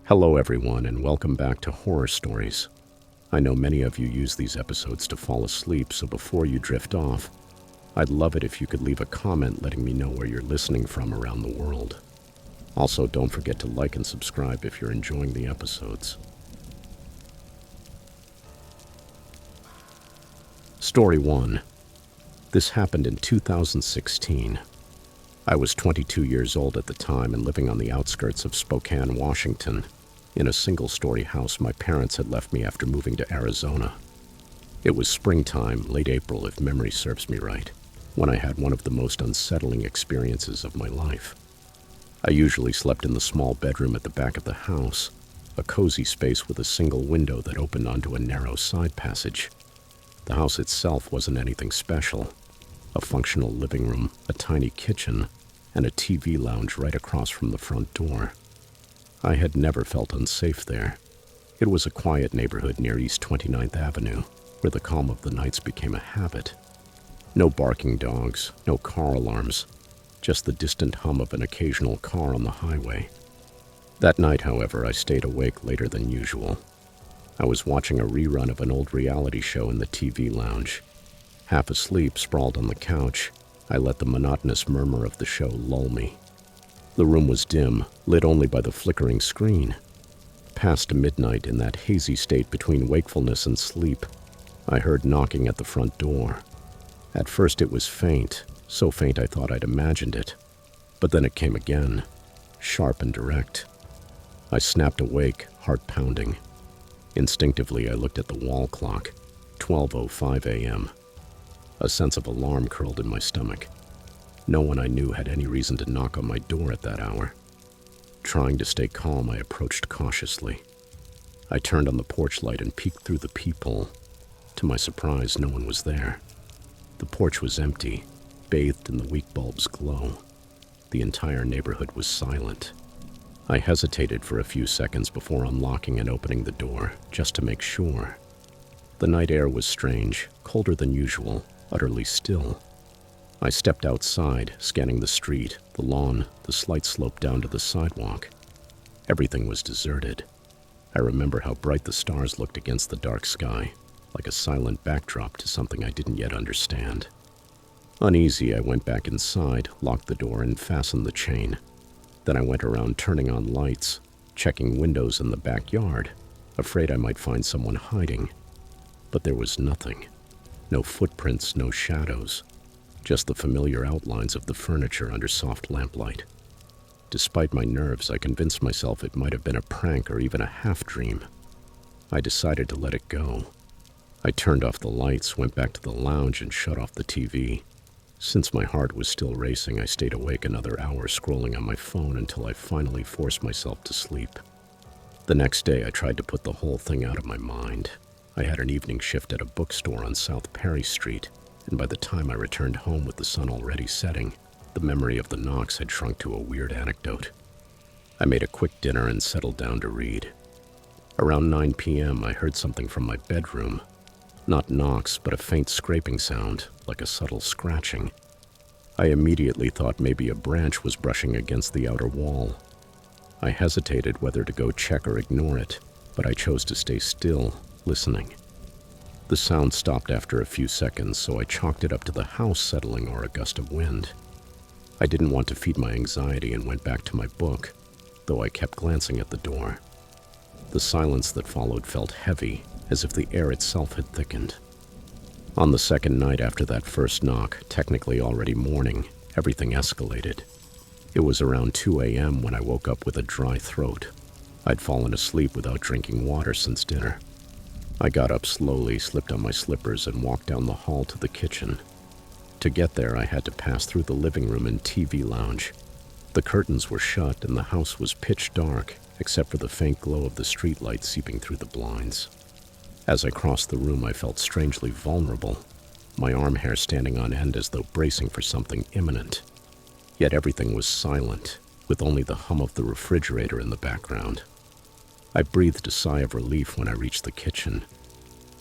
Hello, everyone, and welcome back to Horror Stories. I know many of you use these episodes to fall asleep, so before you drift off, I'd love it if you could leave a comment letting me know where you're listening from around the world. Also, don't forget to like and subscribe if you're enjoying the episodes. Story 1. This happened in 2016. I was 22 years old at the time and living on the outskirts of Spokane, Washington, in a single-story house my parents had left me after moving to Arizona. It was springtime, late April if memory serves me right, when I had one of the most unsettling experiences of my life. I usually slept in the small bedroom at the back of the house, a cozy space with a single window that opened onto a narrow side passage. The house itself wasn't anything special. A functional living room, a tiny kitchen, and a TV lounge right across from the front door. I had never felt unsafe there. It was a quiet neighborhood near East 29th Avenue, where the calm of the nights became a habit. No barking dogs, no car alarms, just the distant hum of an occasional car on the highway. That night, however, I stayed awake later than usual. I was watching a rerun of an old reality show in the TV lounge. Half asleep, sprawled on the couch, I let the monotonous murmur of the show lull me. The room was dim, lit only by the flickering screen. Past midnight, in that hazy state between wakefulness and sleep, I heard knocking at the front door. At first it was faint, so faint I thought I'd imagined it. But then it came again, sharp and direct. I snapped awake, heart pounding. Instinctively, I looked at the wall clock, 12:05 a.m. A sense of alarm curled in my stomach. No one I knew had any reason to knock on my door at that hour. Trying to stay calm, I approached cautiously. I turned on the porch light and peeked through the peephole. To my surprise, no one was there. The porch was empty, bathed in the weak bulb's glow. The entire neighborhood was silent. I hesitated for a few seconds before unlocking and opening the door, just to make sure. The night air was strange, colder than usual, utterly still. I stepped outside, scanning the street, the lawn, the slight slope down to the sidewalk. Everything was deserted. I remember how bright the stars looked against the dark sky, like a silent backdrop to something I didn't yet understand. Uneasy, I went back inside, locked the door, and fastened the chain. Then I went around turning on lights, checking windows in the backyard, afraid I might find someone hiding. But there was nothing. No footprints, no shadows. Just the familiar outlines of the furniture under soft lamplight. Despite my nerves, I convinced myself it might have been a prank or even a half-dream. I decided to let it go. I turned off the lights, went back to the lounge, and shut off the TV. Since my heart was still racing, I stayed awake another hour scrolling on my phone until I finally forced myself to sleep. The next day, I tried to put the whole thing out of my mind. I had an evening shift at a bookstore on South Perry Street, and by the time I returned home with the sun already setting, the memory of the knocks had shrunk to a weird anecdote. I made a quick dinner and settled down to read. Around 9 p.m., I heard something from my bedroom. Not knocks, but a faint scraping sound, like a subtle scratching. I immediately thought maybe a branch was brushing against the outer wall. I hesitated whether to go check or ignore it, but I chose to stay still, listening. The sound stopped after a few seconds, so I chalked it up to the house settling or a gust of wind. I didn't want to feed my anxiety and went back to my book, though I kept glancing at the door. The silence that followed felt heavy, as if the air itself had thickened. On the second night after that first knock, technically already morning, everything escalated. It was around 2 a.m. when I woke up with a dry throat. I'd fallen asleep without drinking water since dinner. I got up slowly, slipped on my slippers, and walked down the hall to the kitchen. To get there, I had to pass through the living room and TV lounge. The curtains were shut and the house was pitch dark, except for the faint glow of the streetlight seeping through the blinds. As I crossed the room, I felt strangely vulnerable, my arm hair standing on end as though bracing for something imminent. Yet everything was silent, with only the hum of the refrigerator in the background. I breathed a sigh of relief when I reached the kitchen.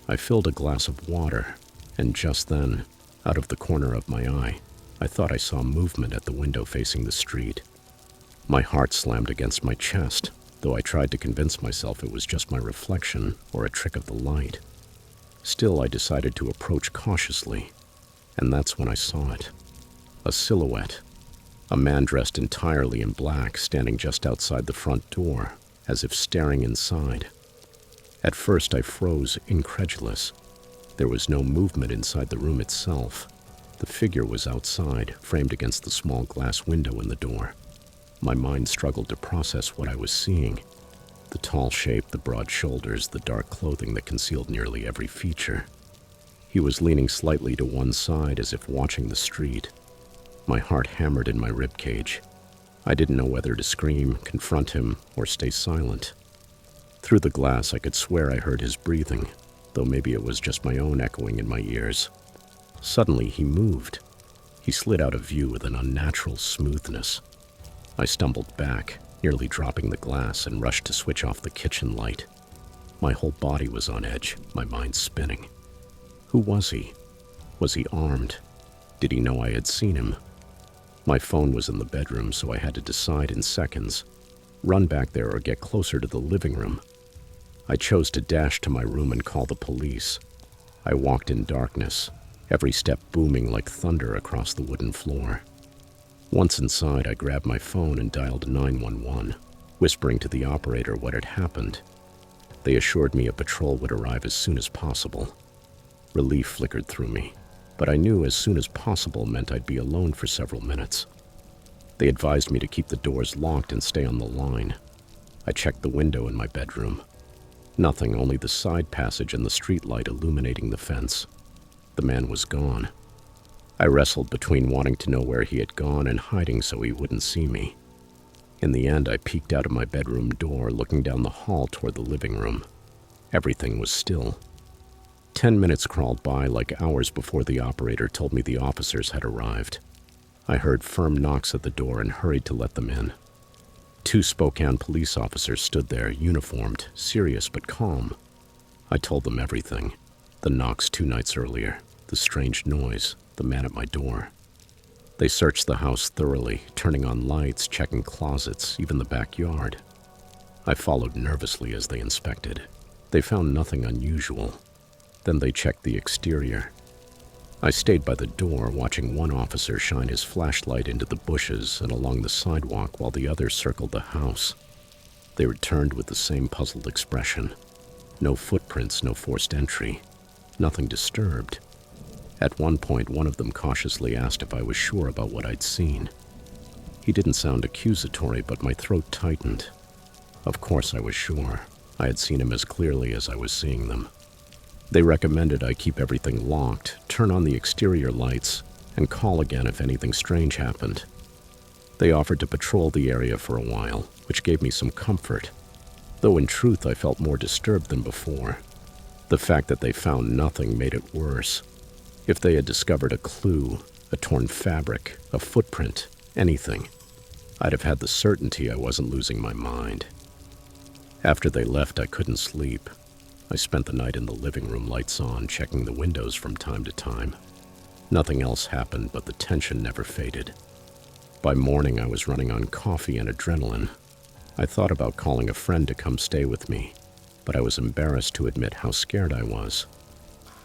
I filled a glass of water, and just then, out of the corner of my eye, I thought I saw movement at the window facing the street. My heart slammed against my chest. though I tried to convince myself it was just my reflection or a trick of the light. Still, I decided to approach cautiously, and that's when I saw it. A silhouette. A man dressed entirely in black standing just outside the front door, as if staring inside. At first I froze, incredulous. There was no movement inside the room itself. The figure was outside, framed against the small glass window in the door. My mind struggled to process what I was seeing. The tall shape, the broad shoulders, the dark clothing that concealed nearly every feature. He was leaning slightly to one side as if watching the street. My heart hammered in my ribcage. I didn't know whether to scream, confront him, or stay silent. Through the glass, I could swear I heard his breathing, though maybe it was just my own echoing in my ears. Suddenly, he moved. He slid out of view with an unnatural smoothness. I stumbled back, nearly dropping the glass, and rushed to switch off the kitchen light. My whole body was on edge, my mind spinning. Who was he? Was he armed? Did he know I had seen him? My phone was in the bedroom, so I had to decide in seconds. Run back there or get closer to the living room. I chose to dash to my room and call the police. I walked in darkness, every step booming like thunder across the wooden floor. Once inside, I grabbed my phone and dialed 911, whispering to the operator what had happened. They assured me a patrol would arrive as soon as possible. Relief flickered through me, but I knew as soon as possible meant I'd be alone for several minutes. They advised me to keep the doors locked and stay on the line. I checked the window in my bedroom. Nothing, only the side passage and the streetlight illuminating the fence. The man was gone. I wrestled between wanting to know where he had gone and hiding so he wouldn't see me. In the end, I peeked out of my bedroom door, looking down the hall toward the living room. Everything was still. 10 minutes crawled by like hours before the operator told me the officers had arrived. I heard firm knocks at the door and hurried to let them in. 2 Spokane police officers stood there, uniformed, serious but calm. I told them everything. The knocks 2 nights earlier, the strange noise, the man at my door. They searched the house thoroughly, turning on lights, checking closets, even the backyard. I followed nervously as they inspected. They found nothing unusual. Then they checked the exterior. I stayed by the door, watching one officer shine his flashlight into the bushes and along the sidewalk while the other circled the house. They returned with the same puzzled expression. No footprints, no forced entry. Nothing disturbed. At one point, one of them cautiously asked if I was sure about what I'd seen. He didn't sound accusatory, but my throat tightened. Of course I was sure. I had seen him as clearly as I was seeing them. They recommended I keep everything locked, turn on the exterior lights, and call again if anything strange happened. They offered to patrol the area for a while, which gave me some comfort, though in truth I felt more disturbed than before. The fact that they found nothing made it worse. If they had discovered a clue, a torn fabric, a footprint, anything, I'd have had the certainty I wasn't losing my mind. After they left, I couldn't sleep. I spent the night in the living room, lights on, checking the windows from time to time. Nothing else happened, but the tension never faded. By morning, I was running on coffee and adrenaline. I thought about calling a friend to come stay with me, but I was embarrassed to admit how scared I was.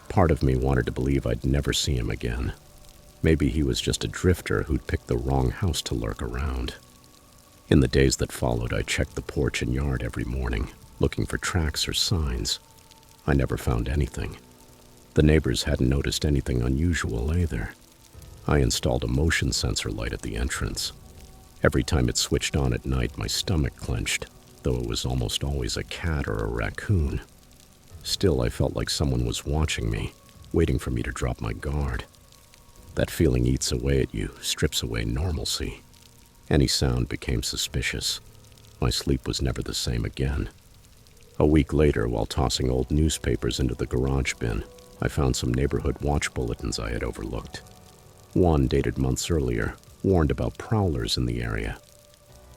Part of me wanted to believe I'd never see him again. Maybe he was just a drifter who'd picked the wrong house to lurk around. In the days that followed, I checked the porch and yard every morning, looking for tracks or signs. I never found anything. The neighbors hadn't noticed anything unusual either. I installed a motion sensor light at the entrance. Every time it switched on at night, my stomach clenched, though it was almost always a cat or a raccoon. Still, I felt like someone was watching me, waiting for me to drop my guard. That feeling eats away at you, strips away normalcy. Any sound became suspicious. My sleep was never the same again. A week later, while tossing old newspapers into the garage bin, I found some neighborhood watch bulletins I had overlooked. One, dated months earlier, warned about prowlers in the area.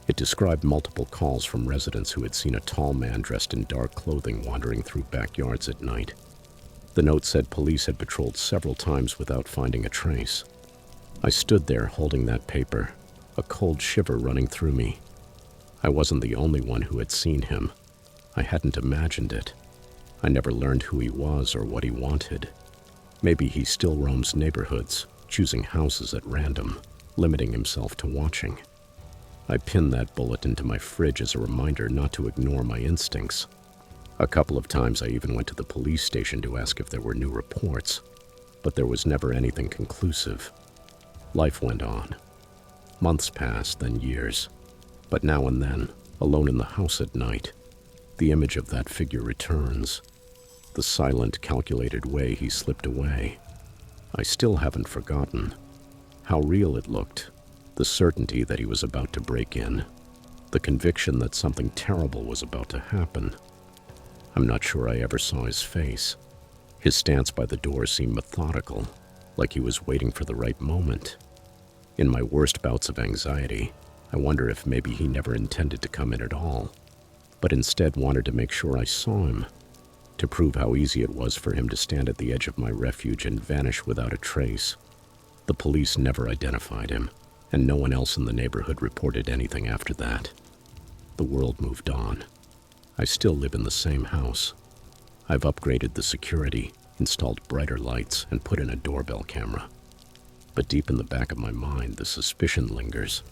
It described multiple calls from residents who had seen a tall man dressed in dark clothing wandering through backyards at night. The note said police had patrolled several times without finding a trace. I stood there holding that paper, a cold shiver running through me. I wasn't the only one who had seen him. I hadn't imagined it. I never learned who he was or what he wanted. Maybe he still roams neighborhoods, choosing houses at random, limiting himself to watching. I pinned that bullet into my fridge as a reminder not to ignore my instincts. A couple of times I even went to the police station to ask if there were new reports, but there was never anything conclusive. Life went on. Months passed, then years. But now and then, alone in the house at night, the image of that figure returns. The silent, calculated way he slipped away. I still haven't forgotten how real it looked, the certainty that he was about to break in, the conviction that something terrible was about to happen. I'm not sure I ever saw his face. His stance by the door seemed methodical, like he was waiting for the right moment. In my worst bouts of anxiety, I wonder if maybe he never intended to come in at all, but instead wanted to make sure I saw him, to prove how easy it was for him to stand at the edge of my refuge and vanish without a trace. The police never identified him, and no one else in the neighborhood reported anything after that. The world moved on. I still live in the same house. I've upgraded the security, installed brighter lights, and put in a doorbell camera. But deep in the back of my mind, the suspicion lingers.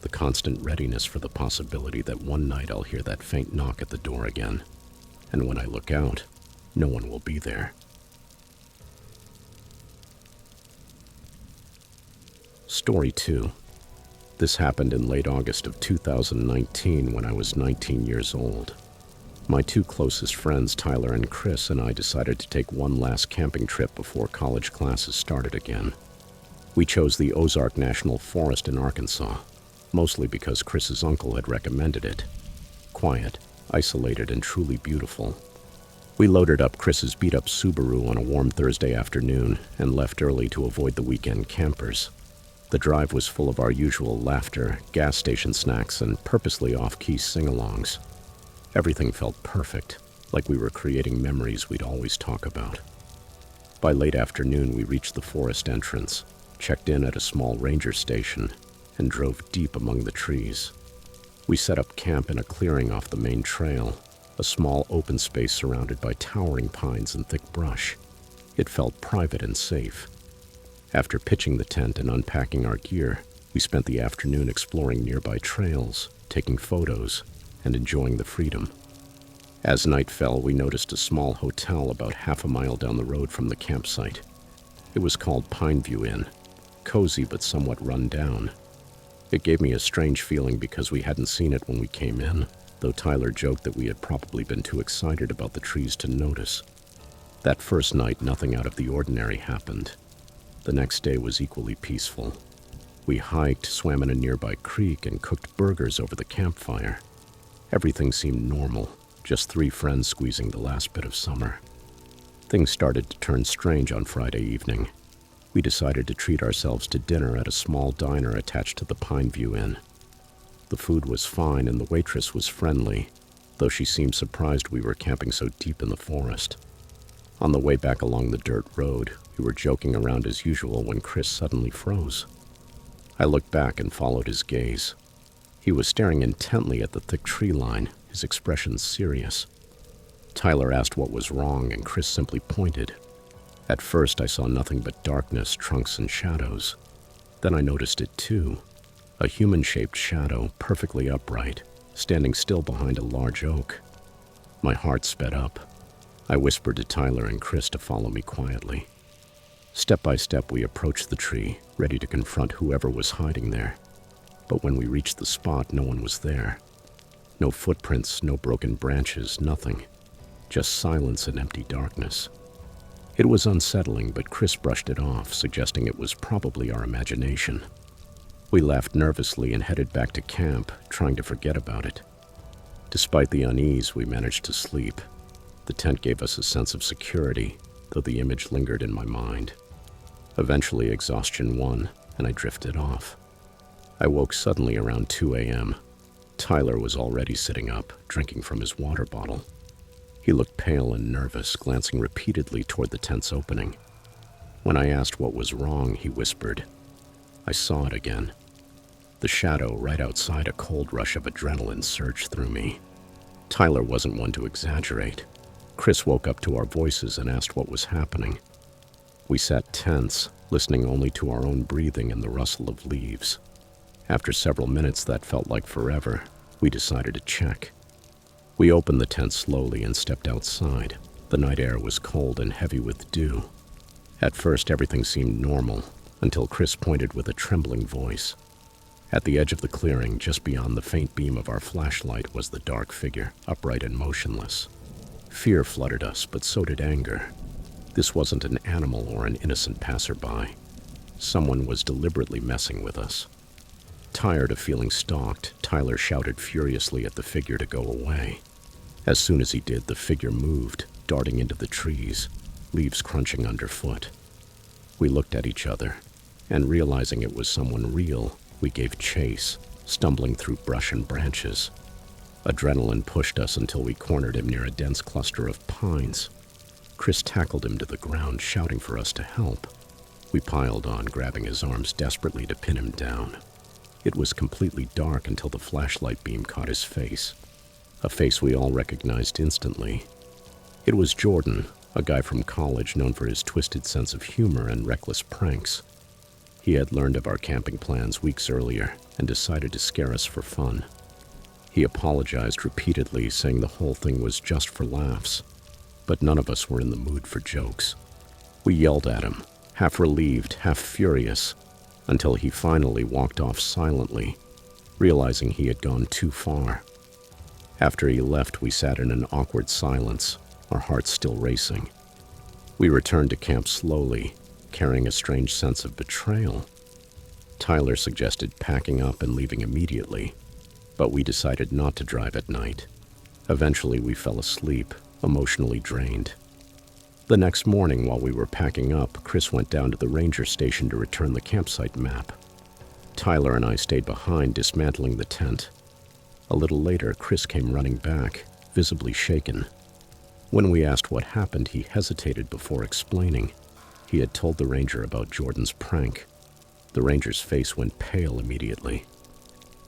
The constant readiness for the possibility that one night I'll hear that faint knock at the door again. And when I look out, no one will be there. Story 2. This happened in late August of 2019 when I was 19 years old. My two closest friends, Tyler and Chris, and I decided to take one last camping trip before college classes started again. We chose the Ozark National Forest in Arkansas, mostly because Chris's uncle had recommended it. Quiet, isolated, and truly beautiful. We loaded up Chris's beat-up Subaru on a warm Thursday afternoon and left early to avoid the weekend campers. The drive was full of our usual laughter, gas station snacks, and purposely off-key sing-alongs. Everything felt perfect, like we were creating memories we'd always talk about. By late afternoon, we reached the forest entrance, checked in at a small ranger station, and drove deep among the trees. We set up camp in a clearing off the main trail, a small open space surrounded by towering pines and thick brush. It felt private and safe. After pitching the tent and unpacking our gear, we spent the afternoon exploring nearby trails, taking photos, and enjoying the freedom. As night fell, we noticed a small hotel about half a mile down the road from the campsite. It was called Pineview Inn, cozy but somewhat run down. It gave me a strange feeling because we hadn't seen it when we came in, though Tyler joked that we had probably been too excited about the trees to notice. That first night, nothing out of the ordinary happened. The next day was equally peaceful. We hiked, swam in a nearby creek, and cooked burgers over the campfire. Everything seemed normal, just three friends squeezing the last bit of summer. Things started to turn strange on Friday evening. We decided to treat ourselves to dinner at a small diner attached to the Pineview Inn. The food was fine and the waitress was friendly, though she seemed surprised we were camping so deep in the forest. On the way back along the dirt road, we were joking around as usual when Chris suddenly froze. I looked back and followed his gaze. He was staring intently at the thick tree line, his expression serious. Tyler asked what was wrong, and Chris simply pointed. At first, I saw nothing but darkness, trunks, and shadows. Then I noticed it too. A human-shaped shadow, perfectly upright, standing still behind a large oak. My heart sped up. I whispered to Tyler and Chris to follow me quietly. Step by step, we approached the tree, ready to confront whoever was hiding there. But when we reached the spot, no one was there. No footprints, no broken branches, nothing. Just silence and empty darkness. It was unsettling, but Chris brushed it off, suggesting it was probably our imagination. We laughed nervously and headed back to camp, trying to forget about it. Despite the unease, we managed to sleep. The tent gave us a sense of security, though the image lingered in my mind. Eventually, exhaustion won, and I drifted off. I woke suddenly around 2 a.m. Tyler was already sitting up, drinking from his water bottle. He looked pale and nervous, glancing repeatedly toward the tent's opening. When I asked what was wrong, he whispered, "I saw it again." The the shadow right outside, a cold rush of adrenaline surged through me. Tyler wasn't one to exaggerate. Chris woke up to our voices and asked what was happening. We sat tense, listening only to our own breathing and the rustle of leaves. After several minutes that felt like forever, we decided to check. We opened the tent slowly and stepped outside. The night air was cold and heavy with dew. At first, everything seemed normal, until Chris pointed with a trembling voice. At the edge of the clearing, just beyond the faint beam of our flashlight, was the dark figure, upright and motionless. Fear flooded us, but so did anger. This wasn't an animal or an innocent passerby. Someone was deliberately messing with us. Tired of feeling stalked, Tyler shouted furiously at the figure to go away. As soon as he did, the figure moved, darting into the trees, leaves crunching underfoot. We looked at each other, and realizing it was someone real, we gave chase, stumbling through brush and branches. Adrenaline pushed us until we cornered him near a dense cluster of pines. Chris tackled him to the ground, shouting for us to help. We piled on, grabbing his arms desperately to pin him down. It was completely dark until the flashlight beam caught his face, a face we all recognized instantly. It was Jordan, a guy from college known for his twisted sense of humor and reckless pranks. He had learned of our camping plans weeks earlier and decided to scare us for fun. He apologized repeatedly, saying the whole thing was just for laughs, but none of us were in the mood for jokes. We yelled at him, half relieved, half furious, until he finally walked off silently, realizing he had gone too far. After he left, we sat in an awkward silence, our hearts still racing. We returned to camp slowly, carrying a strange sense of betrayal. Tyler suggested packing up and leaving immediately, but we decided not to drive at night. Eventually, we fell asleep, emotionally drained. The next morning, while we were packing up, Chris went down to the ranger station to return the campsite map. Tyler and I stayed behind, dismantling the tent. A little later, Chris came running back, visibly shaken. When we asked what happened, he hesitated before explaining. He had told the ranger about Jordan's prank. The ranger's face went pale immediately.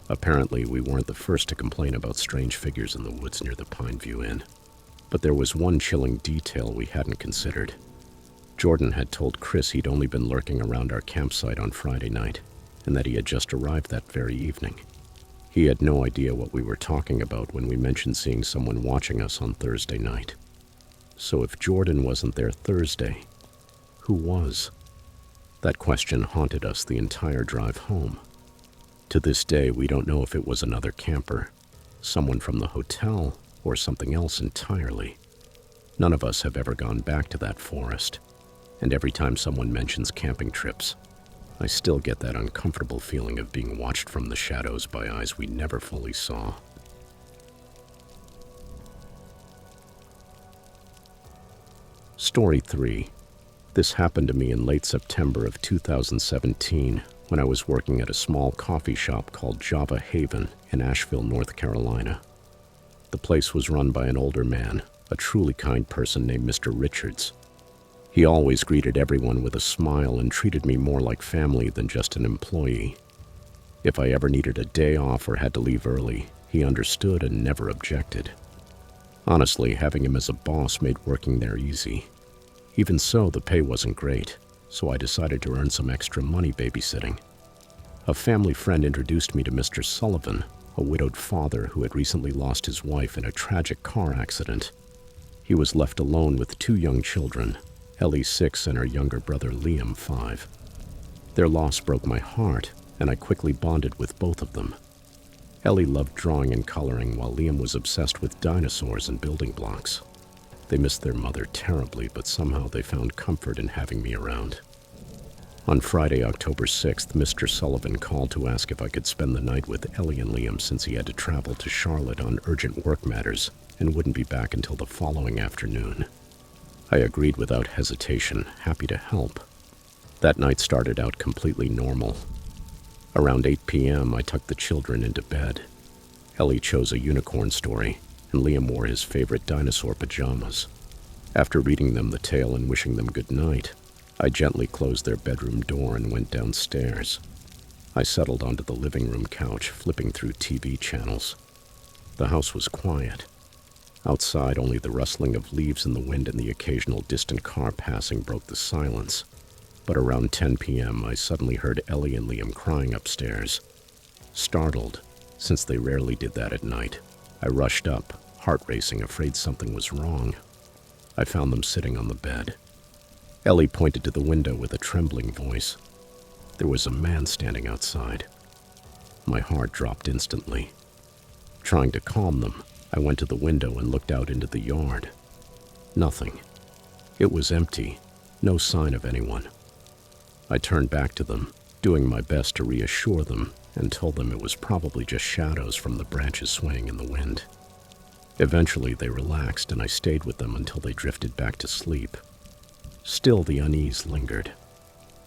Apparently, we weren't the first to complain about strange figures in the woods near the Pineview Inn. But there was one chilling detail we hadn't considered. Jordan had told Chris he'd only been lurking around our campsite on Friday night, and that he had just arrived that very evening. He had no idea what we were talking about when we mentioned seeing someone watching us on Thursday night. So if Jordan wasn't there Thursday, who was? That question haunted us the entire drive home. To this day, we don't know if it was another camper, someone from the hotel, or something else entirely. None of us have ever gone back to that forest, and every time someone mentions camping trips, I still get that uncomfortable feeling of being watched from the shadows by eyes we never fully saw. Story 3. This happened to me in late September of 2017 when I was working at a small coffee shop called Java Haven in Asheville, North Carolina. The place was run by an older man, a truly kind person named Mr. Richards. He always greeted everyone with a smile and treated me more like family than just an employee. If I ever needed a day off or had to leave early, he understood and never objected. Honestly, having him as a boss made working there easy. Even so, the pay wasn't great, so I decided to earn some extra money babysitting. A family friend introduced me to Mr. Sullivan, a widowed father who had recently lost his wife in a tragic car accident. He was left alone with 2 young children, Ellie 6 and her younger brother Liam 5. Their loss broke my heart, and I quickly bonded with both of them. Ellie loved drawing and coloring, while Liam was obsessed with dinosaurs and building blocks. They missed their mother terribly, but somehow they found comfort in having me around. On Friday, October 6th, Mr. Sullivan called to ask if I could spend the night with Ellie and Liam since he had to travel to Charlotte on urgent work matters and wouldn't be back until the following afternoon. I agreed without hesitation, happy to help. That night started out completely normal. Around 8 p.m., I tucked the children into bed. Ellie chose a unicorn story, and Liam wore his favorite dinosaur pajamas. After reading them the tale and wishing them good night, I gently closed their bedroom door and went downstairs. I settled onto the living room couch, flipping through TV channels. The house was quiet. Outside, only the rustling of leaves in the wind and the occasional distant car passing broke the silence. But around 10 p.m., I suddenly heard Ellie and Liam crying upstairs. Startled, since they rarely did that at night, I rushed up, heart racing, afraid something was wrong. I found them sitting on the bed. Ellie pointed to the window with a trembling voice. There was a man standing outside. My heart dropped instantly. Trying to calm them, I went to the window and looked out into the yard. Nothing. It was empty, no sign of anyone. I turned back to them, doing my best to reassure them, and told them it was probably just shadows from the branches swaying in the wind. Eventually they relaxed, and I stayed with them until they drifted back to sleep. Still, the unease lingered.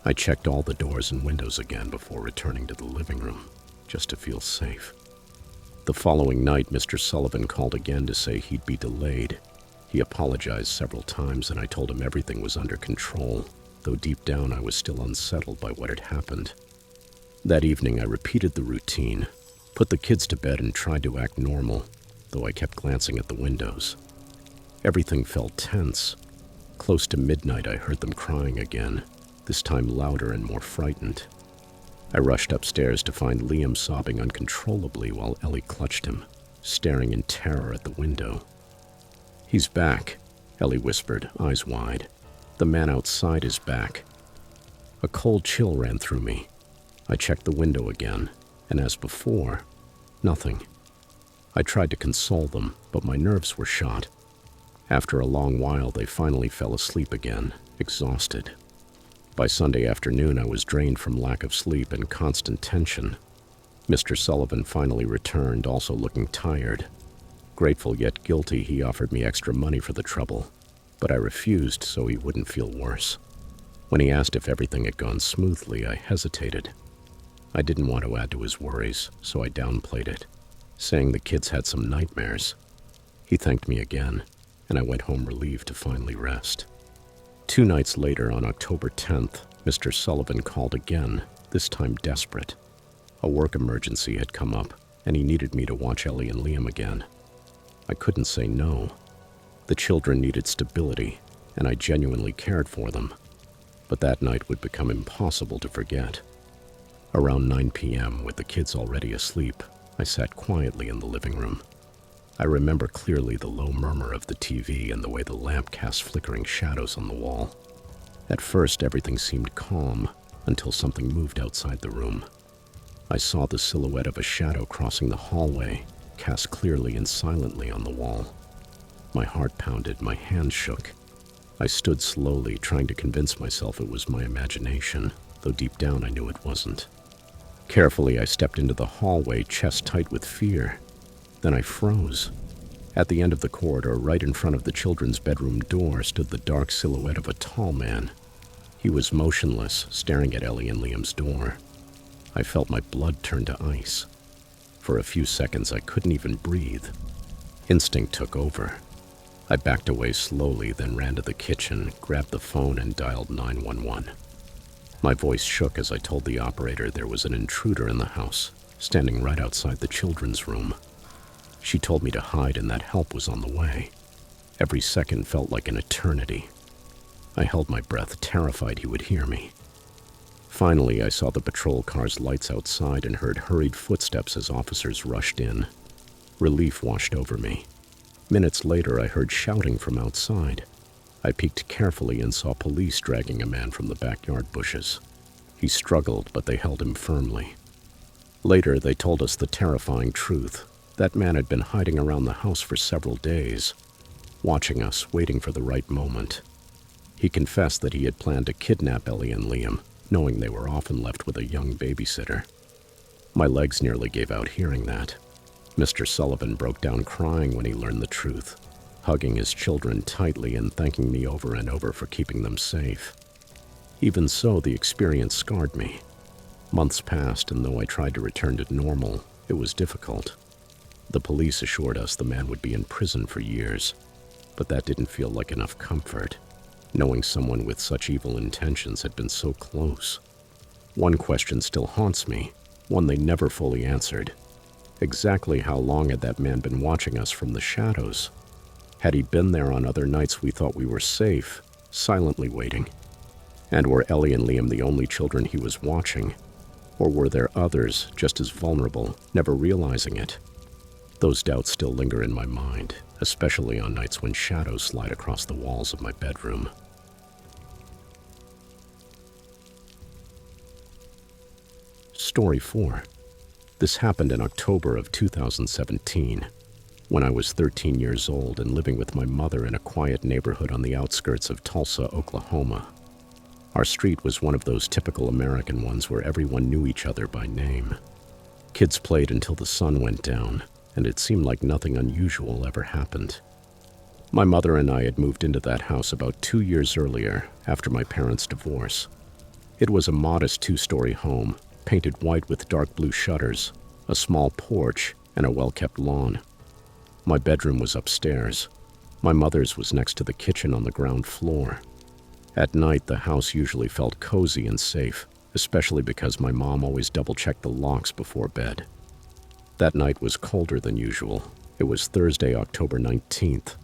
I checked all the doors and windows again before returning to the living room, just to feel safe. The following night, Mr. Sullivan called again to say he'd be delayed. He apologized several times, and I told him everything was under control, though deep down I was still unsettled by what had happened. That evening, I repeated the routine, put the kids to bed, and tried to act normal, though I kept glancing at the windows. Everything felt tense. Close to midnight, I heard them crying again, this time louder and more frightened. I rushed upstairs to find Liam sobbing uncontrollably while Ellie clutched him, staring in terror at the window. "He's back," Ellie whispered, eyes wide. "The man outside is back." A cold chill ran through me. I checked the window again, and as before, nothing. I tried to console them, but my nerves were shot. After a long while, they finally fell asleep again, exhausted. By Sunday afternoon, I was drained from lack of sleep and constant tension. Mr. Sullivan finally returned, also looking tired. Grateful yet guilty, he offered me extra money for the trouble, but I refused so he wouldn't feel worse. When he asked if everything had gone smoothly, I hesitated. I didn't want to add to his worries, so I downplayed it, saying the kids had some nightmares. He thanked me again, and I went home relieved to finally rest. 2 nights later, on October 10th, Mr. Sullivan called again, this time desperate. A work emergency had come up, and he needed me to watch Ellie and Liam again. I couldn't say no. The children needed stability, and I genuinely cared for them. But that night would become impossible to forget. Around 9 p.m., with the kids already asleep, I sat quietly in the living room. I remember clearly the low murmur of the TV and the way the lamp cast flickering shadows on the wall. At first, everything seemed calm, until something moved outside the room. I saw the silhouette of a shadow crossing the hallway, cast clearly and silently on the wall. My heart pounded, my hands shook. I stood slowly, trying to convince myself it was my imagination, though deep down I knew it wasn't. Carefully, I stepped into the hallway, chest tight with fear. Then I froze. At the end of the corridor, right in front of the children's bedroom door, stood the dark silhouette of a tall man. He was motionless, staring at Ellie and Liam's door. I felt my blood turn to ice. For a few seconds, I couldn't even breathe. Instinct took over. I backed away slowly, then ran to the kitchen, grabbed the phone, and dialed 911. My voice shook as I told the operator there was an intruder in the house, standing right outside the children's room. She told me to hide and that help was on the way. Every second felt like an eternity. I held my breath, terrified he would hear me. Finally, I saw the patrol car's lights outside and heard hurried footsteps as officers rushed in. Relief washed over me. Minutes later, I heard shouting from outside. I peeked carefully and saw police dragging a man from the backyard bushes. He struggled, but they held him firmly. Later, they told us the terrifying truth. That man had been hiding around the house for several days, watching us, waiting for the right moment. He confessed that he had planned to kidnap Ellie and Liam, knowing they were often left with a young babysitter. My legs nearly gave out hearing that. Mr. Sullivan broke down crying when he learned the truth, hugging his children tightly and thanking me over and over for keeping them safe. Even so, the experience scarred me. Months passed, and though I tried to return to normal, it was difficult. The police assured us the man would be in prison for years, but that didn't feel like enough comfort, knowing someone with such evil intentions had been so close. One question still haunts me, one they never fully answered. Exactly how long had that man been watching us from the shadows? Had he been there on other nights we thought we were safe, silently waiting? And were Ellie and Liam the only children he was watching? Or were there others just as vulnerable, never realizing it? Those doubts still linger in my mind, especially on nights when shadows slide across the walls of my bedroom. Story 4. This happened in October of 2017, when I was 13 years old and living with my mother in a quiet neighborhood on the outskirts of Tulsa, Oklahoma. Our street was one of those typical American ones where everyone knew each other by name. Kids played until the sun went down, and it seemed like nothing unusual ever happened. My mother and I had moved into that house about 2 years earlier, after my parents' divorce. It was a modest 2-story home, painted white with dark blue shutters, a small porch, and a well-kept lawn. My bedroom was upstairs. My mother's was next to the kitchen on the ground floor. At night, the house usually felt cozy and safe, especially because my mom always double-checked the locks before bed. That night was colder than usual. It was Thursday, October 19th.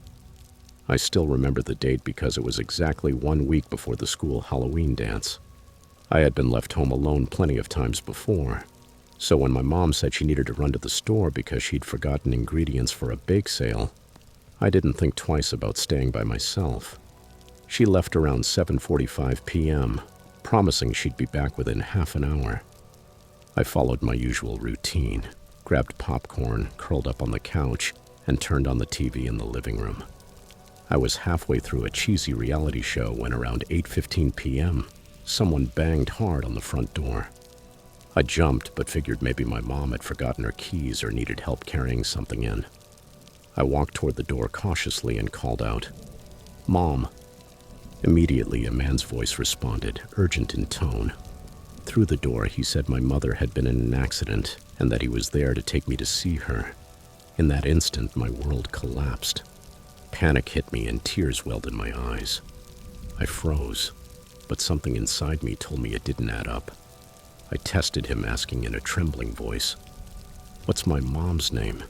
I still remember the date because it was exactly 1 week before the school Halloween dance. I had been left home alone plenty of times before, so when my mom said she needed to run to the store because she'd forgotten ingredients for a bake sale, I didn't think twice about staying by myself. She left around 7:45 p.m., promising she'd be back within half an hour. I followed my usual routine, grabbed popcorn, curled up on the couch, and turned on the TV in the living room. I was halfway through a cheesy reality show when around 8:15 p.m., someone banged hard on the front door. I jumped, but figured maybe my mom had forgotten her keys or needed help carrying something in. I walked toward the door cautiously and called out, "Mom." Immediately, a man's voice responded, urgent in tone. Through the door, he said my mother had been in an accident and that he was there to take me to see her. In that instant, my world collapsed. Panic hit me and tears welled in my eyes. I froze, but something inside me told me it didn't add up. I tested him, asking in a trembling voice, "What's my mom's name?"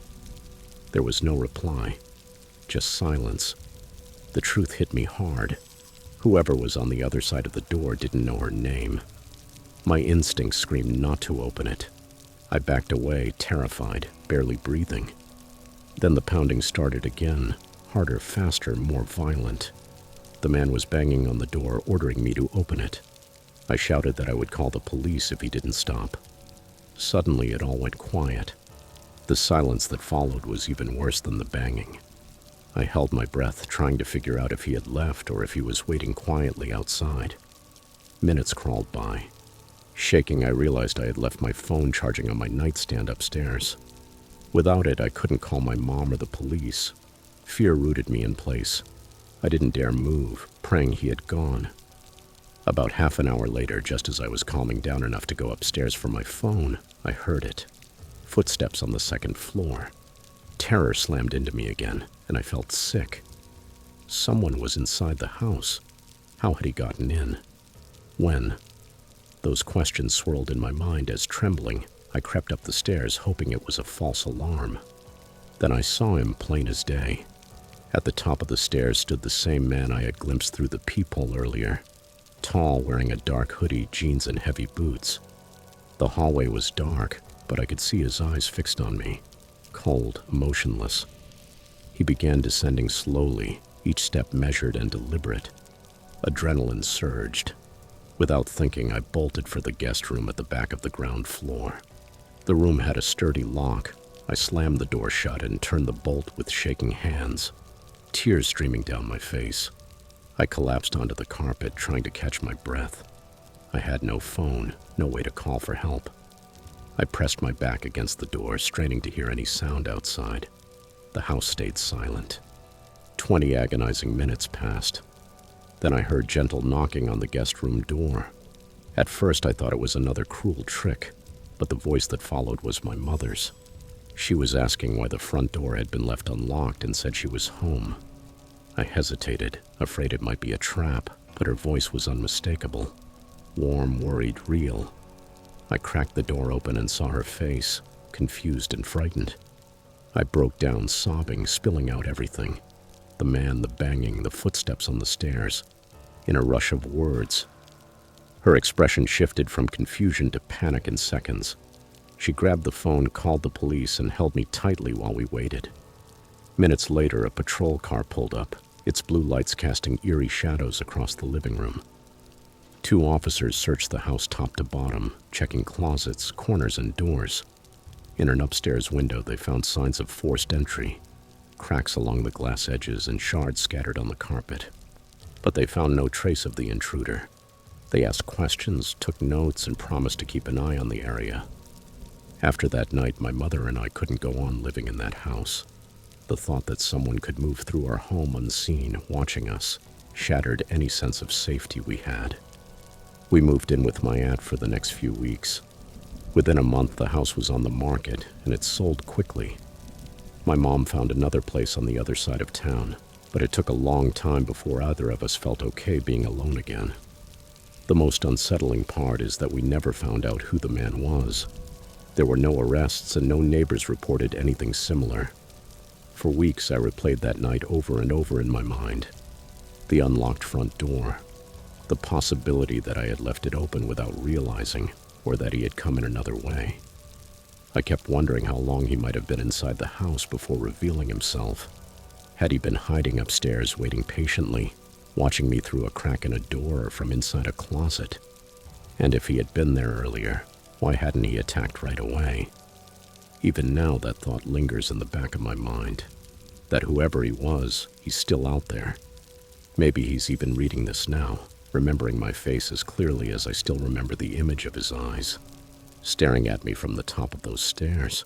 There was no reply, just silence. The truth hit me hard. Whoever was on the other side of the door didn't know her name. My instincts screamed not to open it. I backed away, terrified, barely breathing. Then the pounding started again, harder, faster, more violent. The man was banging on the door, ordering me to open it. I shouted that I would call the police if he didn't stop. Suddenly, it all went quiet. The silence that followed was even worse than the banging. I held my breath, trying to figure out if he had left or if he was waiting quietly outside. Minutes crawled by. Shaking, I realized I had left my phone charging on my nightstand upstairs. Without it, I couldn't call my mom or the police. Fear rooted me in place. I didn't dare move, praying he had gone. About half an hour later, just as I was calming down enough to go upstairs for my phone, I heard it. Footsteps on the second floor. Terror slammed into me again, and I felt sick. Someone was inside the house. How had he gotten in? When? Those questions swirled in my mind as, trembling, I crept up the stairs, hoping it was a false alarm. Then I saw him plain as day. At the top of the stairs stood the same man I had glimpsed through the peephole earlier. Tall, wearing a dark hoodie, jeans, and heavy boots. The hallway was dark, but I could see his eyes fixed on me. Cold, motionless. He began descending slowly, each step measured and deliberate. Adrenaline surged. Without thinking, I bolted for the guest room at the back of the ground floor. The room had a sturdy lock. I slammed the door shut and turned the bolt with shaking hands, tears streaming down my face. I collapsed onto the carpet, trying to catch my breath. I had no phone, no way to call for help. I pressed my back against the door, straining to hear any sound outside. The house stayed silent. 20 agonizing minutes passed. Then I heard gentle knocking on the guest room door. At first, I thought it was another cruel trick, but the voice that followed was my mother's. She was asking why the front door had been left unlocked and said she was home. I hesitated, afraid it might be a trap, but her voice was unmistakable. Warm, worried, real. I cracked the door open and saw her face, confused and frightened. I broke down, sobbing, spilling out everything. The man, the banging, the footsteps on the stairs. In a rush of words, her expression shifted from confusion to panic in seconds. She grabbed the phone, called the police, and held me tightly while we waited. Minutes later, a patrol car pulled up, its blue lights casting eerie shadows across the living room. 2 officers searched the house top to bottom, checking closets, corners, and doors. In an upstairs window, they found signs of forced entry, cracks along the glass edges and shards scattered on the carpet. But they found no trace of the intruder. They asked questions, took notes, and promised to keep an eye on the area. After that night, my mother and I couldn't go on living in that house. The thought that someone could move through our home unseen, watching us, shattered any sense of safety we had. We moved in with my aunt for the next few weeks. Within a month, the house was on the market, and it sold quickly. My mom found another place on the other side of town, but it took a long time before either of us felt okay being alone again. The most unsettling part is that we never found out who the man was. There were no arrests, and no neighbors reported anything similar. For weeks, I replayed that night over and over in my mind. The unlocked front door, the possibility that I had left it open without realizing, or that he had come in another way. I kept wondering how long he might have been inside the house before revealing himself. Had he been hiding upstairs, waiting patiently, watching me through a crack in a door or from inside a closet? And if he had been there earlier, why hadn't he attacked right away? Even now, that thought lingers in the back of my mind, that whoever he was, he's still out there. Maybe he's even reading this now, remembering my face as clearly as I still remember the image of his eyes, staring at me from the top of those stairs.